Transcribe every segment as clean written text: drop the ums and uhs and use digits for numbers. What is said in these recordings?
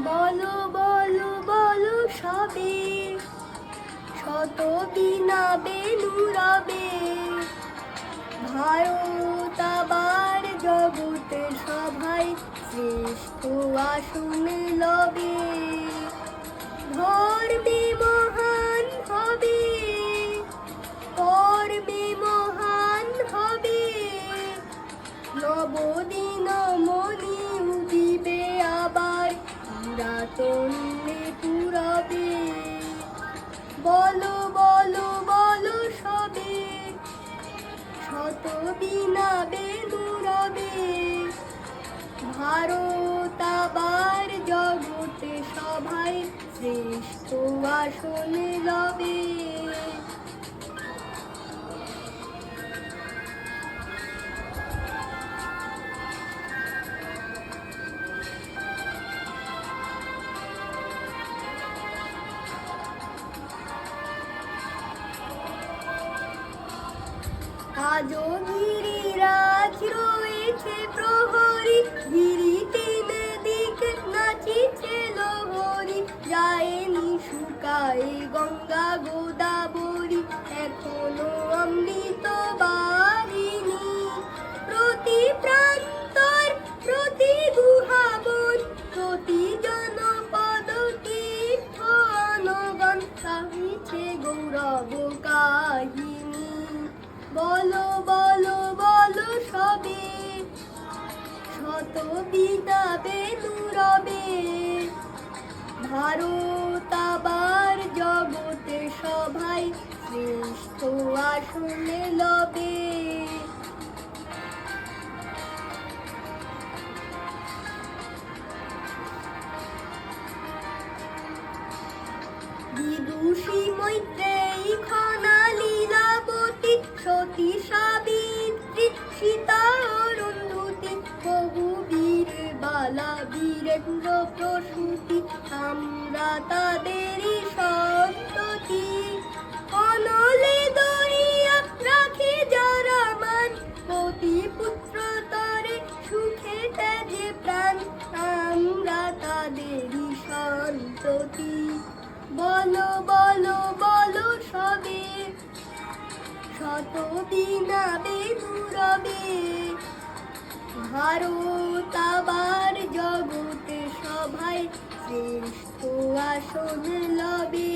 বলো বলো বলো সবে, শত বিনা বেনু রবে। ভারত আবার জগতের সভায় শ্রেষ্ঠ আসন লবে। ধর্মে মহান হবে, কর্মে মহান হবে। নবদিন মনি উদিবে আবার, পুরাতনে পুরবে। বলো বলো বলো সবে, শত বিনা বেনু রবে। ভারত আবার জগতে সভায় শ্রেষ্ঠ আসন লবে। আজো গিরিরাজ রয়েছে প্রহরী, গিরি তিন দিক নাচিছে লোহরী। যায়নি শুকায় গঙ্গা গোদাবরী, এখনো অমৃত বারিণী। প্রতি প্রান্তর প্রতি গুহাবন, প্রতি জনপদ তীর্থ অনগণ, গাহিছে গৌরব কাহিনী। বলো বলো বলো সবে, শত বিনা বেনু রবে। ভারত আবার জগতে সভায় শ্রেষ্ঠ আসন লবে। বিদুষী মৈত্রেয়ী খনা লীলাবতী, সতী সাবিত্রী সীতা অরুন্ধতী। বহু বীর বালা বীরেন্দ্র প্রসূতি, আমরা তাদেরই সন্ততি। অনলে দরিয়া রাখে যারা মান, পতি পুত্র তরে সুখে ত্যাজে প্রাণ, আমরা তাদেরই সন্ততি। বলো বলো বলো সবে, শত বিনা বেনু রবে। ভারত আবার জগতে সভায় শ্রেষ্ঠ আসন লবে।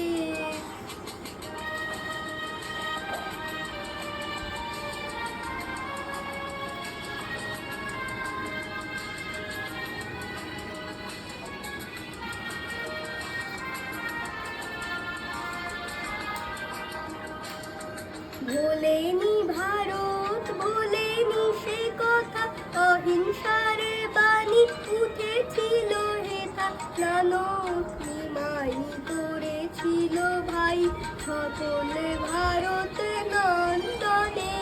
ভোলেনি ভারত ভোলেনি সে কথা, অহিংসার বাণী উঠেছিল হেথা। নানক নিমাই করেছিল ভাই, সকলে ভারত নন্দনে।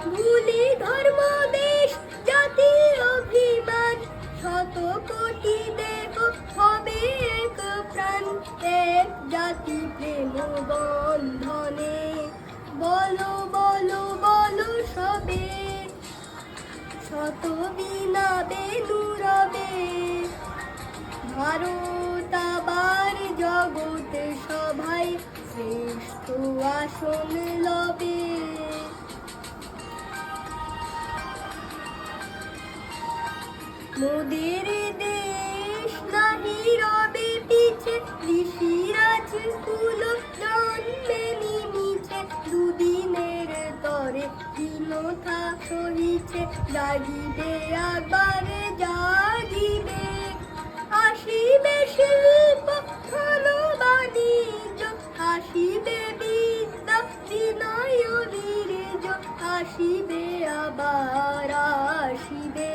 ভুলি ধর্ম দেশ জাতি অভিমান, শত কোটি দেহ হবে এক প্রাণ, এক জাতি প্রেম বন্ধনে। বলো বলো বলো সবে, শত বিনা বেনু রবে। ভারত আবার জগতে সভায় শ্রেষ্ঠ আসন লবে। মোদের দেশ নাহি রবে পিছে, ঋষিরাজ কুল জন্মেনি নিচে। দুদিনের তরে দীনতা সহিছে, জাগিবে একবারে জাগিবে। আসিবে শিল্প ধন বাণিজ্য, আসিবে বিদ্যা বিনয় বীর্য। আসিবে আবার আসিবে,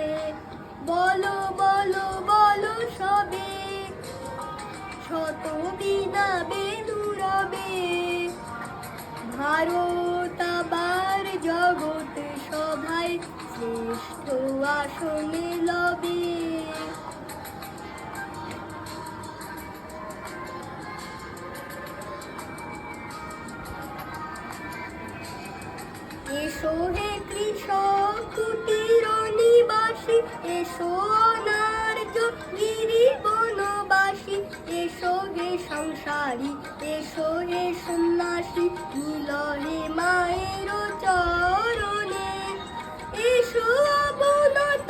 বলো বলো বলো সবে, শত বিনা বেনু রবে। ভারত আবার জগতে সভায় শ্রেষ্ঠ আসন লবে। এসো হে কৃষক কুটির নিবাসী, এসো অনার্য গিরি বনবাসী। সংসারী, এসো হে সন্ন্যাসী, মিল হে মায়ের চরণে। এসো অবনত,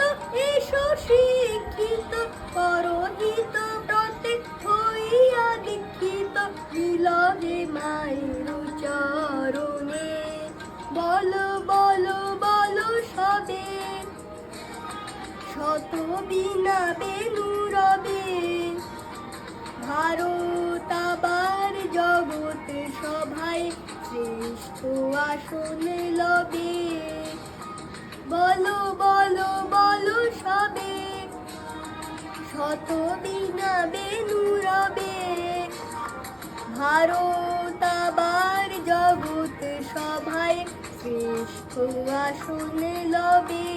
এসো শিক্ষিত, পরহিত ব্রতে হইয়া দীক্ষিত, মিল হে মায়ের চরণে। বলো বলো বলো সবে, শত বিনা বেনু রবে, ভারত আবার জগৎ সভায় শ্রেষ্ঠ আসন লবে। বলো বলো বলো সবে, শত বিনা বেনু রবে, ভারত আবার জগৎ সভায় শ্রেষ্ঠ আসন লবে।